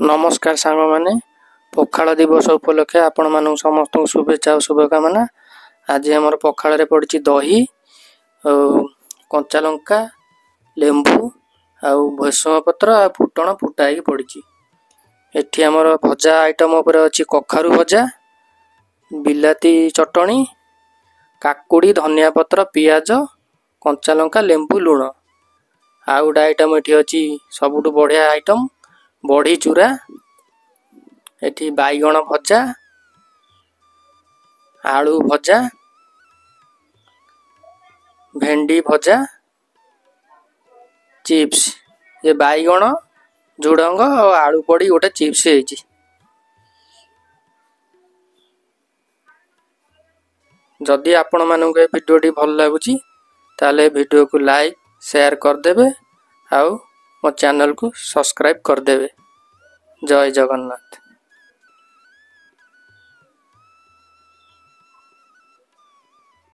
नमस्कार सांग माने पखाल दिवस उपलक्षे आपण मानक समस्त शुभेच्छा और शुभकामना। आज आमर पखाल रे पड़ी दही कंचा लंका लेंबू आउ भुसुंग पत्र आ फुटण फुटाई पड़ी। एठी आमर भजा आइटम उपर अछि कखारु भजा बिलाती चटणी काकुड़ी धनिया पत्र पियाज कंचा लंका लेंबू लुण। आउ गोटे आइटम एठी अछि सबुठु बढ़िया आइटम बड़ी चूरा एठी बैगण भजा आलू भजा भेंडी भजा चिप्स ये बैगण झुडंग और आलू पड़ी गोटे चिप्स है। जदि आपण मानक भिडियोटी भल लगुची ताले भिडियो को लाइक शेयर करदेवे आउ मो चैनल को सब्सक्राइब करदेवे। जय जगन्नाथ।